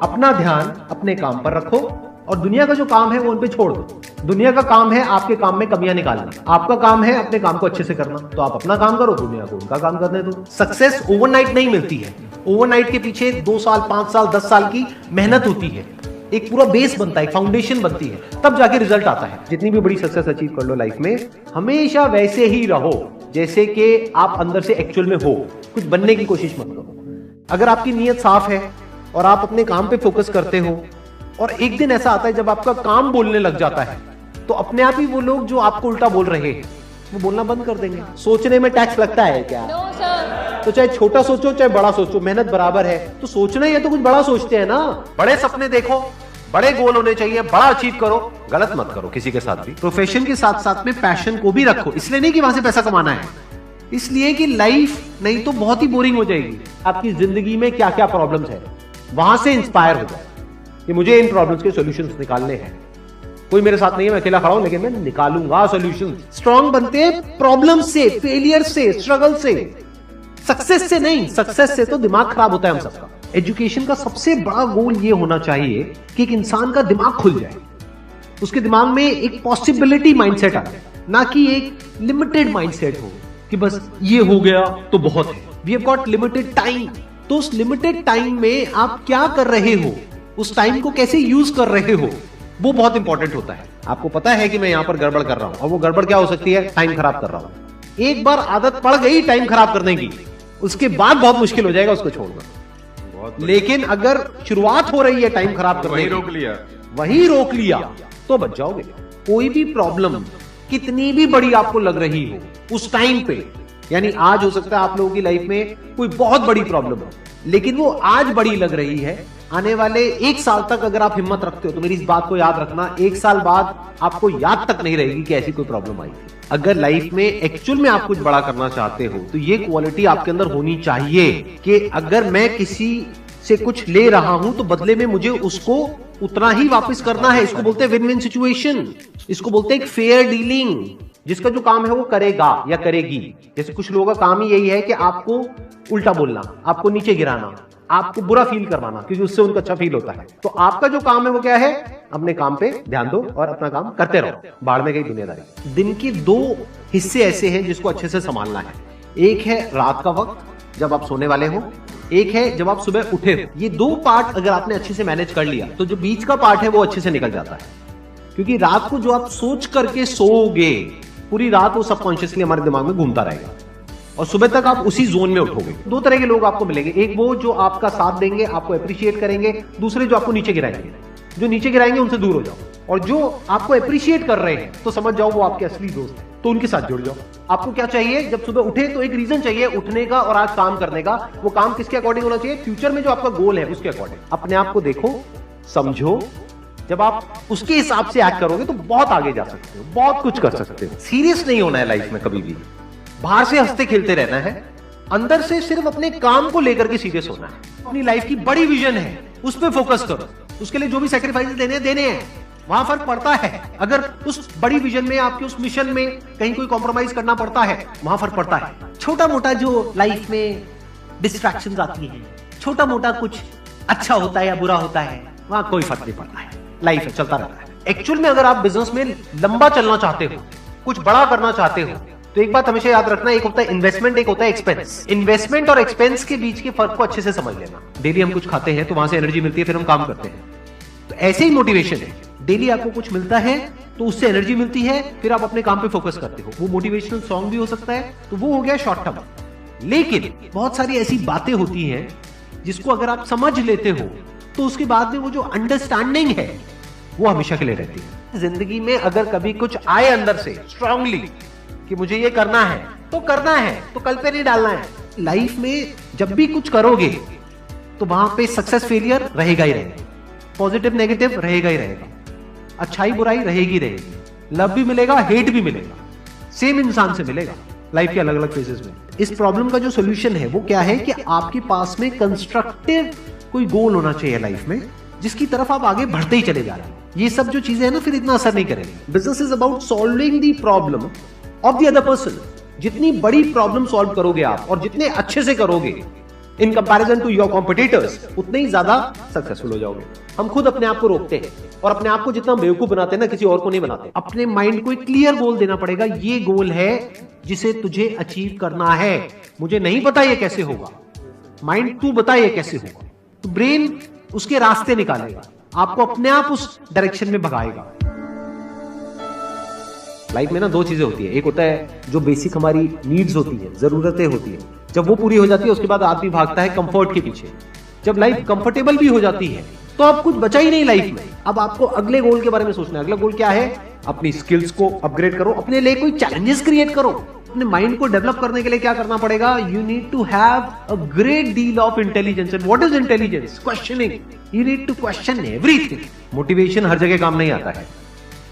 अपना ध्यान अपने काम पर रखो और दुनिया का जो काम है वो उन पे छोड़ दो। दुनिया का काम है आपके काम में कमियां निकालना, आपका काम है अपने काम को अच्छे से करना। तो आप अपना काम करो, दुनिया को उनका काम करने दो। सक्सेस ओवरनाइट नहीं मिलती है, ओवरनाइट के पीछे 2 साल 5 साल 10 साल की मेहनत होती है, एक पूरा बेस बनता है, फाउंडेशन बनती है, तब जाके रिजल्ट आता है। जितनी भी बड़ी सक्सेस अचीव कर लो लाइफ में, हमेशा वैसे ही रहो जैसे कि आप अंदर से एक्चुअल में हो, कुछ बनने की कोशिश मत करो। अगर आपकी नीयत साफ है और आप अपने काम पे फोकस करते हो और एक दिन ऐसा आता है जब आपका काम बोलने लग जाता है, तो अपने आप ही वो लोग जो आपको उल्टा बोल रहे हैं वो बोलना बंद कर देंगे। सोचने में टैक्स लगता है क्या? तो चाहे छोटा सोचो चाहे बड़ा सोचो, मेहनत बराबर है। तो सोचना ही है तो कुछ बड़ा सोचते हैं ना। बड़े सपने देखो, बड़े गोल होने चाहिए, बड़ा अचीव करो, गलत मत करो किसी के साथ भी। प्रोफेशन के साथ साथ में पैशन को भी रखो, इसलिए नहीं कि वहां से पैसा कमाना है, इसलिए कि लाइफ नहीं तो बहुत ही बोरिंग हो जाएगी। आपकी जिंदगी में क्या क्या प्रॉब्लम्स है वहां से इंस्पायर हो जाए कि मुझे इन प्रॉब्लम्स के सॉल्यूशंस निकालने हैं। कोई मेरे साथ नहीं है, मैं अकेला खड़ा हूं, लेकिन मैं निकालूंगा सॉल्यूशन। स्ट्रॉन्ग बनते हैं प्रॉब्लम से, फेलियर से, स्ट्रगल से, सक्सेस से नहीं। सक्सेस से तो दिमाग खराब होता है हम सबका। एजुकेशन का सबसे बड़ा गोल ये होना चाहिए कि एक इंसान का दिमाग खुल जाए, उसके दिमाग में एक पॉसिबिलिटी माइंडसेट आए, ना कि एक लिमिटेड माइंडसेट हो कि बस ये हो गया तो बहुत है। We have got limited time, तो उस लिमिटेड टाइम में आप क्या कर रहे हो, उस टाइम को कैसे यूज कर रहे हो, वो बहुत इंपॉर्टेंट होता है। आपको पता है कि मैं यहां पर गड़बड़ कर रहा हूं, और वो गड़बड़ क्या हो सकती है? टाइम खराब कर रहा हूं। एक बार आदत पड़ गई टाइम खराब करने की, उसके बाद बहुत मुश्किल हो जाएगा उसको छोड़ना। लेकिन अगर शुरुआत हो रही है टाइम खराब करने की, वही रोक लिया तो बच जाओगे। कोई भी प्रॉब्लम कितनी भी बड़ी आपको लग रही हो उस टाइम पे, यानी आज हो सकता है आप लोगों की लाइफ में कोई बहुत बड़ी प्रॉब्लम हो, लेकिन वो आज बड़ी लग रही है, आने वाले 1 साल तक अगर आप हिम्मत रखते हो तो मेरी इस बात को याद रखना, 1 साल बाद आपको याद तक नहीं रहेगी कि ऐसी कोई प्रॉब्लम आई थी। अगर लाइफ में एक्चुअल में आप कुछ बड़ा करना चाहते हो तो ये क्वालिटी आपके अंदर होनी चाहिए कि अगर मैं किसी से कुछ ले रहा हूं तो बदले में मुझे उसको उतना ही वापस करना है। इसको बोलते हैं विन विन सिचुएशन, इसको बोलते हैं एक फेयर डीलिंग। जिसका जो काम है वो करेगा या करेगी। जैसे कुछ लोगों का काम ही यही है कि आपको उल्टा बोलना, आपको नीचे गिराना, आपको बुरा फील करवाना, क्योंकि उससे उनको अच्छा फील होता है। तो आपका जो काम है वो क्या है? अपने काम पे ध्यान दो और अपना काम करते रहो, बाहर में गई दुनियादारी। दिन के 2 हिस्से ऐसे हैं जिसको अच्छे से संभालना है। एक है रात का वक्त जब आप सोने वाले हो, एक है जब आप सुबह उठे हो। ये 2 पार्ट अगर आपने अच्छे से मैनेज कर लिया तो जो बीच का पार्ट है वो अच्छे से निकल जाता है। क्योंकि रात को जो आप सोच करके सोओगे, पूरी रात वो सबकॉन्शियसली हमारे दिमाग में घूमता रहेगा और सुबह तक आप उसी जोन में उठोगे। 2 तरह के लोग आपको मिलेंगे, एक वो जो आपका साथ देंगे, आपको अप्रिशिएट करेंगे, दूसरे जो आपको नीचे गिराएंगे। जो नीचे गिराएंगे उनसे दूर हो जाओ, और जो आपको अप्रिशिएट कर रहे हैं तो समझ जाओ वो आपके असली दोस्त हैं, तो उनके साथ जुड़ जाओ। आपको क्या चाहिए? जब सुबह उठे तो एक रीजन चाहिए उठने का और आज काम करने का। वो काम किसके अकॉर्डिंग होना चाहिए? फ्यूचर में जो आपका गोल है उसके अकॉर्डिंग। अपने आप को देखो, समझो, जब आप उसके हिसाब से एक्ट करोगे तो बहुत आगे जा सकते हो, बहुत कुछ कर सकते हो। सीरियस नहीं होना है लाइफ में कभी भी, बाहर से हंसते खेलते रहना है, अंदर से सिर्फ अपने काम को लेकर के सीरियस होना है। अपनी लाइफ की बड़ी विजन है उस पर फोकस करो, उसके लिए जो भी सैक्रिफाइस देने हैं वहां फर्क पड़ता है। अगर उस बड़ी विजन में, आपके उस मिशन में कहीं कोई कॉम्प्रोमाइज करना पड़ता है, वहां फर्क पड़ता है। छोटा मोटा जो लाइफ में डिस्ट्रैक्शंस आती है, छोटा मोटा कुछ अच्छा होता है या बुरा होता है, वहां कोई फर्क नहीं पड़ता है। लाइफ है, चलता रहता है। एक्चुअल में अगर आप बिजनेस में लंबा चलना चाहते हो, कुछ बड़ा करना चाहते हो, तो एक बात हमेशा याद रखना, एक होता है इन्वेस्टमेंट, एक होता है एक्सपेंस। इन्वेस्टमेंट और एक्सपेंस के बीच के फर्क को अच्छे से समझ लेना। डेली हम कुछ खाते हैं तो वहां से एनर्जी मिलती है, फिर हम काम करते हैं। तो ऐसे ही मोटिवेशन है, डेली आपको कुछ मिलता है तो उससे एनर्जी मिलती है, फिर आप अपने काम पे फोकस करते हो। वो मोटिवेशनल सॉन्ग भी हो सकता है, तो वो हो गया शॉर्ट टर्म। लेकिन बहुत सारी ऐसी बातें होती हैं जिसको अगर आप समझ लेते हो तो उसके बाद में वो जो अंडरस्टैंडिंग है वो हमेशा के लिए रहती है। जिंदगी में अगर कभी कुछ आए अंदर से स्ट्रांगली कि मुझे ये करना है तो करना है, तो कल पे नहीं डालना है। लाइफ में जब भी कुछ करोगे तो वहां पे सक्सेस फेलियर रहेगा ही रहेगा, पॉजिटिव नेगेटिव रहेगा ही रहेगा, अच्छाई बुराई रहेगी रहेगी, लव भी मिलेगा, हेट भी मिलेगा, सेम इंसान से मिलेगा लाइफ के अलग अलग फेजेस में। इस प्रॉब्लम का जो सोल्यूशन है वो क्या है कि आपके पास में कंस्ट्रक्टिव कोई गोल होना चाहिए लाइफ में, जिसकी तरफ आप आगे बढ़ते ही चले जा रहे हैं। ये सब जो चीजें हैं ना, फिर इतना असर नहीं करेंगी। Business is about solving the problem of the other person. जितनी बड़ी प्रॉब्लम सॉल्व करोगे आप और जितने अच्छे से करोगे, in comparison to your competitors, उतने ही ज्यादा सक्सेसफुल हो जाओगे। हम खुद अपने आप को रोकते हैं और अपने आप को जितना बेवकूफ बनाते हैं ना, किसी और को नहीं बनाते। अपने माइंड को एक क्लियर गोल देना पड़ेगा, ये गोल है जिसे तुझे अचीव करना है। मुझे नहीं पता ये कैसे होगा, माइंड तू बता ये कैसे होगा, तो ब्रेन उसके रास्ते निकालेगा, आपको अपने आप उस डायरेक्शन में भगाएगा। लाइफ में ना दो चीजें होती है, एक होता है जो बेसिक हमारी नीड्स होती है, जरूरतें होती है, जब वो पूरी हो जाती है उसके बाद आदमी भागता है कंफर्ट के पीछे। जब लाइफ कंफर्टेबल भी हो जाती है तो अब कुछ बचा ही नहीं लाइफ में। अब आपको अगले गोल के बारे में सोचना है। अगला गोल क्या है? अपनी स्किल्स को अपग्रेड करो, अपने लिए कोई चैलेंजेस क्रिएट करो। अपने माइंड को डेवलप करने के लिए क्या करना पड़ेगा? You need to have a great deal of intelligence. And what is intelligence? Questioning. You need to question everything. Motivation हर जगह काम नहीं आता है।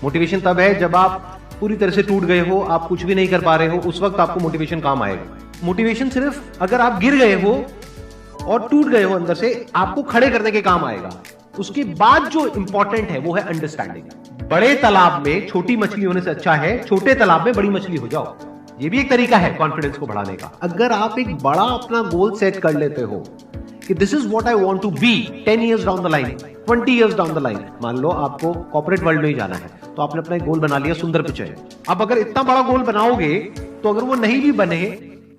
मोटिवेशन तब है जब आप पूरी तरह से टूट गए हो, आप कुछ भी नहीं कर पा रहे हो, उस वक्त आपको मोटिवेशन काम आएगा। मोटिवेशन सिर्फ अगर आप गिर गए हो और टूट गए हो अंदर से, आपको खड़े करने के काम आएगा। उसके बाद जो इंपॉर्टेंट है वो है अंडरस्टैंडिंग। बड़े तालाब में छोटी मछली होने से अच्छा है छोटे तालाब में बड़ी मछली हो जाओ। ये भी एक तरीका है कॉन्फिडेंस को बढ़ाने का। अगर आप एक बड़ा अपना गोल सेट कर लेते हो कि this is what I want to be 10 years down the line, 20 years down the line. मान लो आपको कॉर्पोरेट वर्ल्ड में ही जाना है, तो आपने अपना एक गोल बना लिया, सुंदर पिचाई। अब अगर इतना बड़ा गोल बनाओगे तो अगर वो नहीं भी बने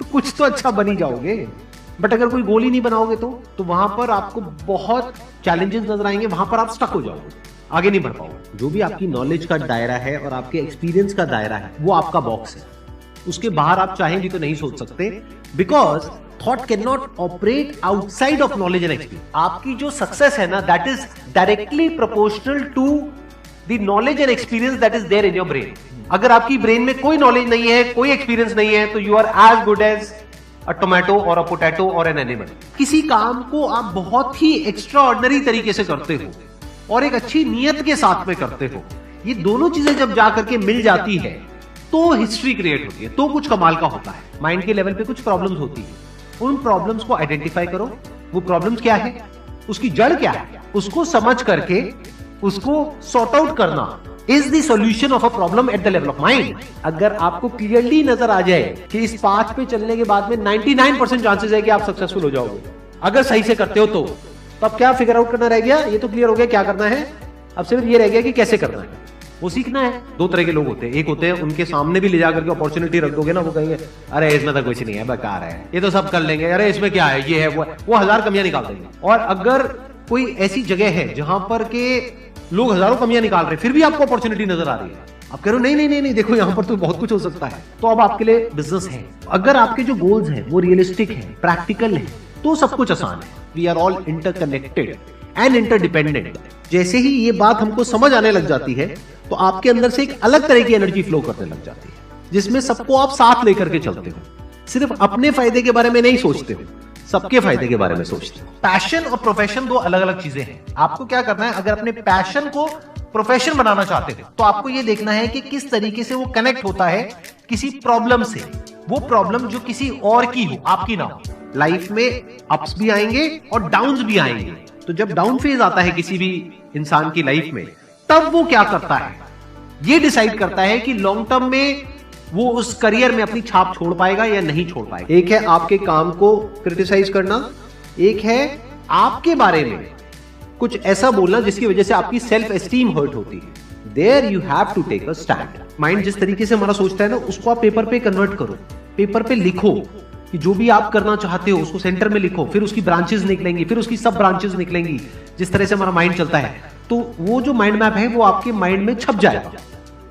तो कुछ तो अच्छा बन ही जाओगे। बट अगर कोई गोल ही नहीं बनाओगे तो वहां पर आपको बहुत चैलेंजेस नजर आएंगे, वहां पर आप स्टक हो जाओगे, आगे नहीं बढ़ पाओगे। जो भी आपकी नॉलेज का दायरा है और आपके एक्सपीरियंस का दायरा है वो आपका बॉक्स है। उसके बाहर आप चाहेंगे तो नहीं सोच सकते, because thought can not operate outside of knowledge and experience. आपकी जो सक्सेस है ना, that is directly proportional to the knowledge and experience that is there in your brain. अगर आपकी ब्रेन में कोई नॉलेज नहीं है, कोई एक्सपीरियंस नहीं है, तो you are as good as a tomato और अ पोटैटो और एन एनिमल। किसी काम को आप बहुत ही एक्स्ट्रा ऑर्डिनरी तरीके से करते हो और एक अच्छी नीयत के साथ में करते हो, ये दोनों चीजें जब जाकर के मिल जाती है तो हिस्ट्री क्रिएट होती है, तो कुछ कमाल का होता है। माइंड के लेवल पे कुछ प्रॉब्लम्स होती है, उन प्रॉब्लम्स को आइडेंटिफाई करो। वो प्रॉब्लम्स क्या है, उसकी जड़ क्या है, उसको समझ करके उसको सॉर्ट आउट करना is the solution of a problem at the level of mind. अगर आपको क्लियरली नजर आ जाए कि इस पाथ पे चलने के बाद में 99% चांसेस है कि आप सक्सेसफुल हो जाओगे अगर सही से करते हो, तो अब क्या फिगर आउट करना रह गया? ये तो क्लियर हो गया क्या करना है, अब सिर्फ ये रह गया कि कैसे करना है, वो सीखना है। दो तरह के लोग होते हैं, एक होते हैं उनके सामने भी ले जाकर के अपॉर्चुनिटी रख दोगे ना, वो कहेंगे अरे इसमें तो कुछ नहीं है, बेकार है, ये तो सब कर लेंगे, अरे इसमें क्या है, ये है वो 1000 कमियां निकाल देंगे। और अगर कोई ऐसी जगह है जहां पर के लोग हजारों कमियां निकाल रहे हैं, फिर भी आपको अपॉर्चुनिटी नजर आ रही है, आप कह रहे हो नहीं देखो यहां पर तो बहुत कुछ हो सकता है, तो अब आपके लिए बिजनेस है। अगर आपके जो गोल्स हैं वो रियलिस्टिक है, प्रैक्टिकल है, तो सब कुछ आसान है। We are all interconnected and interdependent. जैसे ही ये बात हमको समझ आने लग जाती है तो आपके अंदर से एक अलग तरह की एनर्जी फ्लो करने लग जाती है, जिसमें सबको आप साथ लेकर के चलते हो। सिर्फ अपने फायदे के बारे में नहीं सोचते हो, सबके फायदे के बारे में सोचते हो। पैशन और प्रोफेशन दो अलग अलग चीजें हैं। आपको क्या करना है, अगर अपने पैशन को प्रोफेशन बनाना चाहते हो तो आपको यह देखना है कि किस तरीके से वो कनेक्ट होता है किसी प्रॉब्लम से। वो प्रॉब्लम जो किसी और की हो, आपकी ना हो। लाइफ में अप्स भी आएंगे और डाउन्स भी आएंगे, तो जब डाउन फेज आता है किसी भी इंसान की लाइफ में, तब वो क्या करता है, ये डिसाइड करता है कि लॉन्ग टर्म में वो उस करियर में अपनी छाप छोड़ पाएगा या नहीं छोड़ पाएगा। एक है आपके काम को क्रिटिसाइज करना, एक है आपके बारे में कुछ ऐसा बोलना जिसकी वजह से आपकी सेल्फ एस्टीम हर्ट होती है। There you have to take a stand. Mind जिस तरीके से हमारा सोचता है ना, उसको आप पेपर पे कन्वर्ट करो, पेपर पे लिखो कि जो भी आप करना चाहते हो उसको सेंटर में लिखो, फिर उसकी ब्रांचेस निकलेंगी, फिर उसकी सब ब्रांचेस निकलेंगी। जिस तरह से हमारा माइंड चलता है, तो वो जो माइंड मैप है वो आपके माइंड में छप जाएगा,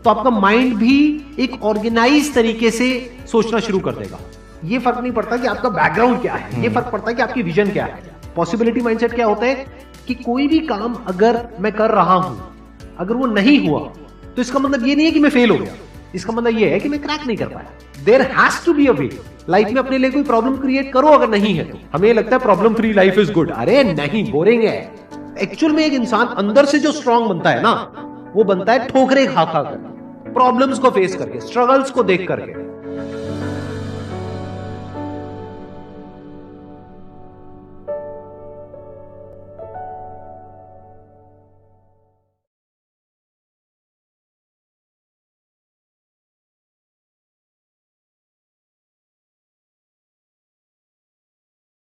तो आपका माइंड भी एक ऑर्गेनाइज तरीके से सोचना शुरू कर देगा। ये फर्क नहीं पड़ता कि आपका बैकग्राउंड क्या है, ये फर्क पड़ता है कि आपकी विजन क्या है। पॉसिबिलिटी माइंडसेट क्या होता है कि कोई भी काम अगर मैं कर रहा हूं, अगर वो नहीं हुआ तो इसका मतलब ये नहीं है कि मैं फेल हो गया, इसका मतलब ये है कि मैं क्रैक नहीं कर पाया। There has to be a way. Life में अपने लिए कोई प्रॉब्लम क्रिएट करो, अगर नहीं है तो। हमें लगता है problem free life is good, अरे नहीं, बोरिंग है। एक्चुअल में एक इंसान अंदर से जो स्ट्रांग बनता है ना, वो बनता है ठोकरे खा खा कर, प्रॉब्लम्स को फेस करके, स्ट्रगल्स को देख करके।